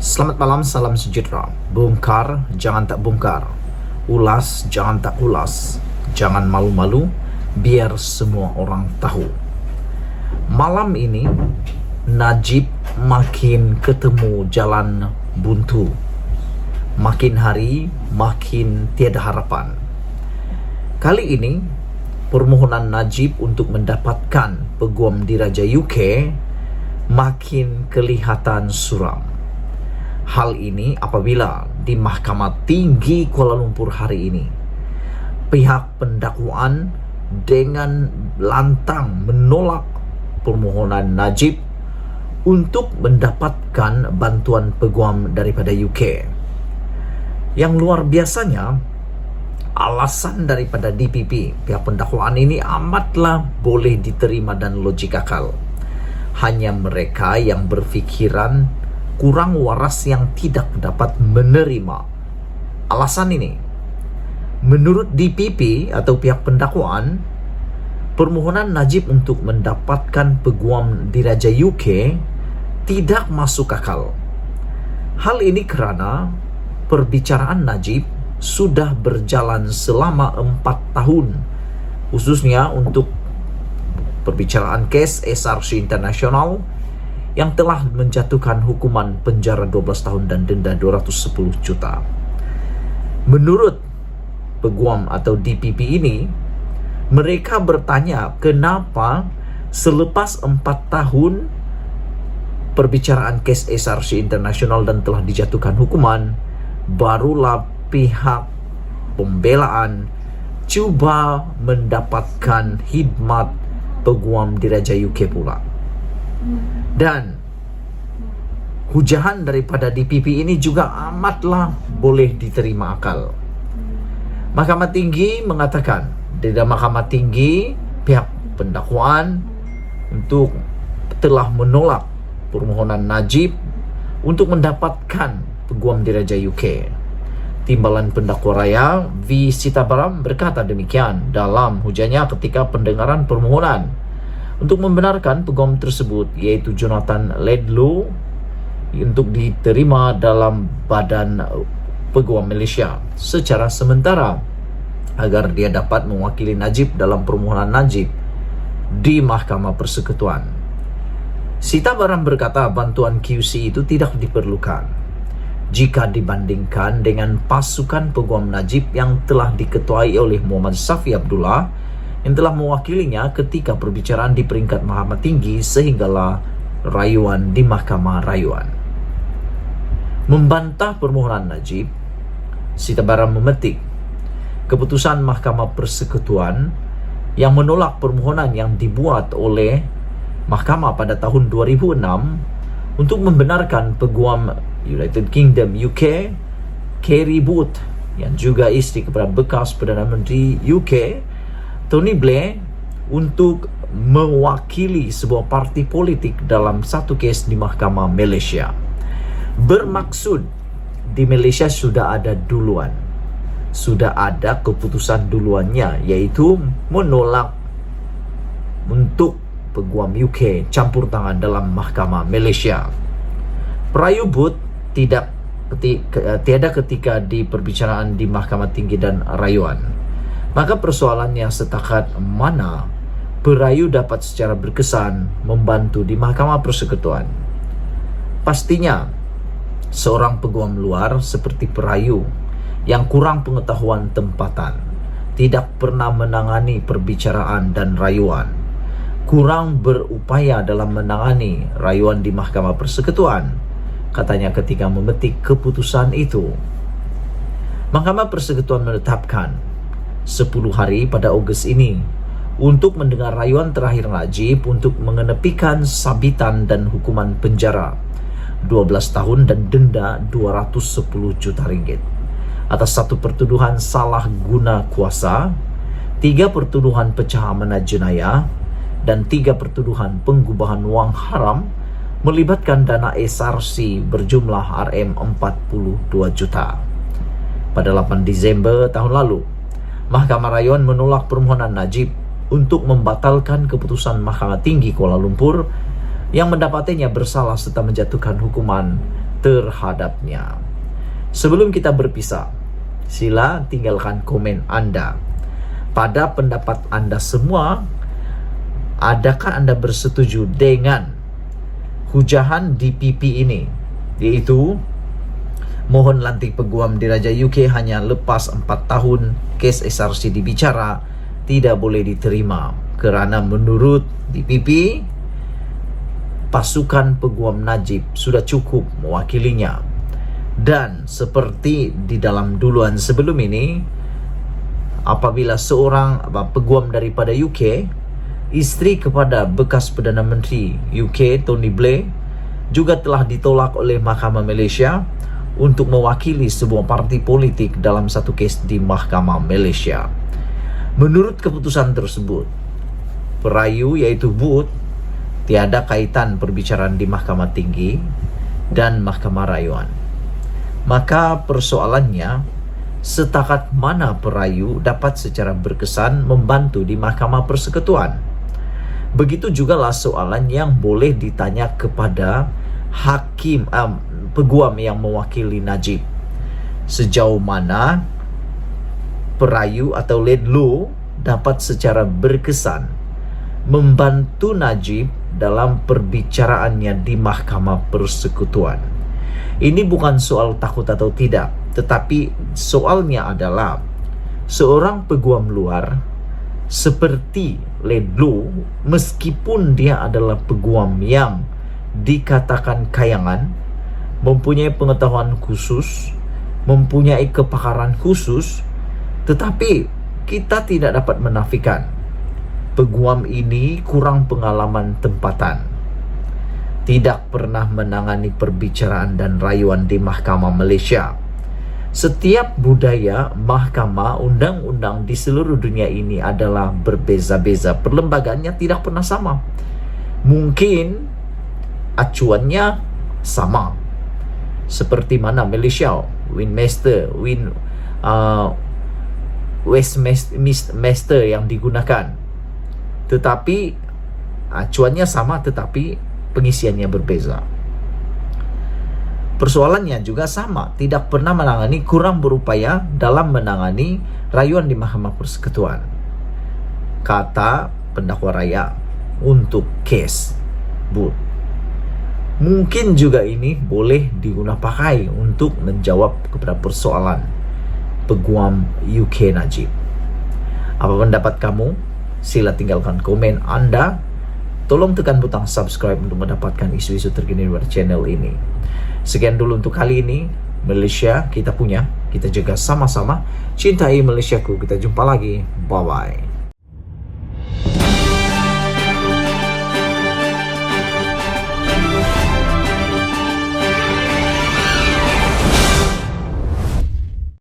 Selamat malam, salam sejahtera. Bongkar, jangan tak bongkar. Ulas, jangan tak ulas. Jangan malu-malu, biar semua orang tahu. Malam ini, Najib makin ketemu jalan buntu. Makin hari, makin tiada harapan. Kali ini, permohonan Najib untuk mendapatkan peguam diraja UK makin kelihatan suram. Hal ini apabila di Mahkamah Tinggi Kuala Lumpur hari ini pihak pendakwaan dengan lantang menolak permohonan Najib untuk mendapatkan bantuan peguam daripada UK. Yang luar biasanya, alasan daripada DPP, pihak pendakwaan ini amatlah boleh diterima dan logik akal. Hanya mereka yang berfikiran kurang waras yang tidak dapat menerima alasan ini. Menurut DPP atau pihak pendakwaan, permohonan Najib untuk mendapatkan peguam diraja UK tidak masuk akal. Hal ini kerana perbicaraan Najib sudah berjalan selama 4 tahun, khususnya untuk perbicaraan kes SRC International yang telah menjatuhkan hukuman penjara 12 tahun dan denda 210 juta. Menurut peguam atau DPP ini, mereka bertanya kenapa selepas 4 tahun perbicaraan kes SRC International dan telah dijatuhkan hukuman, barulah pihak pembelaan cuba mendapatkan khidmat peguam diraja UK pula. Dan hujahan daripada DPP ini juga amatlah boleh diterima akal. Mahkamah Tinggi mengatakan, di dalam Mahkamah Tinggi pihak pendakwaan untuk telah menolak permohonan Najib untuk mendapatkan peguam diraja UK. Timbalan Pendakwa Raya V. Sitabaram berkata demikian dalam hujannya ketika pendengaran permohonan untuk membenarkan peguam tersebut, iaitu Jonathan Laidlaw, untuk diterima dalam Badan Peguam Malaysia secara sementara agar dia dapat mewakili Najib dalam permohonan Najib di Mahkamah Persekutuan. Sitabaram berkata bantuan QC itu tidak diperlukan jika dibandingkan dengan pasukan peguam Najib yang telah diketuai oleh Muhammad Safi Abdullah yang telah mewakilinya ketika perbicaraan di peringkat Mahkamah Tinggi sehinggalah rayuan di Mahkamah Rayuan. Membantah permohonan Najib, Sitabaram memetik keputusan Mahkamah Persekutuan yang menolak permohonan yang dibuat oleh Mahkamah pada tahun 2006 untuk membenarkan peguam United Kingdom UK, Kerry Booth, yang juga isteri kepada bekas Perdana Menteri UK Tony Blair, untuk mewakili sebuah parti politik dalam satu kes di Mahkamah Malaysia. Bermaksud di Malaysia sudah ada duluan, sudah ada keputusan duluannya, yaitu menolak untuk peguam UK campur tangan dalam Mahkamah Malaysia. Perayu Booth tiada ketika di perbicaraan di Mahkamah Tinggi dan Rayuan. Maka persoalannya setakat mana perayu dapat secara berkesan membantu di Mahkamah Persekutuan. Pastinya seorang peguam luar seperti perayu yang kurang pengetahuan tempatan, tidak pernah menangani perbicaraan dan rayuan, kurang berupaya dalam menangani rayuan di Mahkamah Persekutuan, katanya ketika memetik keputusan itu. Mahkamah Persekutuan menetapkan 10 hari pada Ogos ini untuk mendengar rayuan terakhir Najib untuk mengenepikan sabitan dan hukuman penjara 12 tahun dan denda 210 juta ringgit atas 1 pertuduhan salah guna kuasa, 3 pertuduhan pecah amanah jenayah, dan 3 pertuduhan penggubahan wang haram melibatkan dana SRC berjumlah RM42 juta. Pada 8 Disember tahun lalu, Mahkamah Rayuan menolak permohonan Najib untuk membatalkan keputusan Mahkamah Tinggi Kuala Lumpur yang mendapatinya bersalah serta menjatuhkan hukuman terhadapnya. Sebelum kita berpisah, sila tinggalkan komen Anda. Pada pendapat Anda semua, adakah Anda bersetuju dengan hujahan DPP ini? Yaitu, mohon lantik peguam diraja UK hanya lepas 4 tahun kes SRC dibicara tidak boleh diterima kerana menurut DPP pasukan peguam Najib sudah cukup mewakilinya. Dan seperti di dalam duluan sebelum ini, apabila seorang peguam daripada UK, isteri kepada bekas Perdana Menteri UK Tony Blair, juga telah ditolak oleh Mahkamah Malaysia untuk mewakili sebuah parti politik dalam satu kes di Mahkamah Malaysia. Menurut keputusan tersebut, perayu iaitu Booth tiada kaitan perbicaraan di Mahkamah Tinggi dan Mahkamah Rayuan. Maka persoalannya, setakat mana perayu dapat secara berkesan membantu di Mahkamah Persekutuan? Begitu jugalah soalan yang boleh ditanya kepada hakim peguam yang mewakili Najib. Sejauh mana perayu atau lead law dapat secara berkesan membantu Najib dalam perbicaraannya di Mahkamah Persekutuan. Ini bukan soal takut atau tidak, tetapi soalnya adalah seorang peguam luar seperti lead law, meskipun dia adalah peguam yang dikatakan kayangan, mempunyai pengetahuan khusus, mempunyai kepakaran khusus, tetapi kita tidak dapat menafikan peguam ini kurang pengalaman tempatan, tidak pernah menangani perbicaraan dan rayuan di Mahkamah Malaysia. Setiap budaya mahkamah undang-undang di seluruh dunia ini adalah berbeza-beza, perlembagaannya tidak pernah sama. Mungkin acuannya sama, seperti mana Malaysia, Westminster yang digunakan, tetapi acuannya sama, tetapi pengisiannya berbeza. Persoalannya juga sama, tidak pernah menangani, kurang berupaya dalam menangani rayuan di Mahkamah Persekutuan, kata pendakwa raya untuk kes Booth. Mungkin juga ini boleh digunakan pakai untuk menjawab kepada persoalan peguam UK Najib. Apa pendapat kamu? Sila tinggalkan komen Anda. Tolong tekan butang subscribe untuk mendapatkan isu-isu terkini dari channel ini. Sekian dulu untuk kali ini. Malaysia kita punya, kita jaga sama-sama. Cintai Malaysiaku. Kita jumpa lagi. Bye-bye.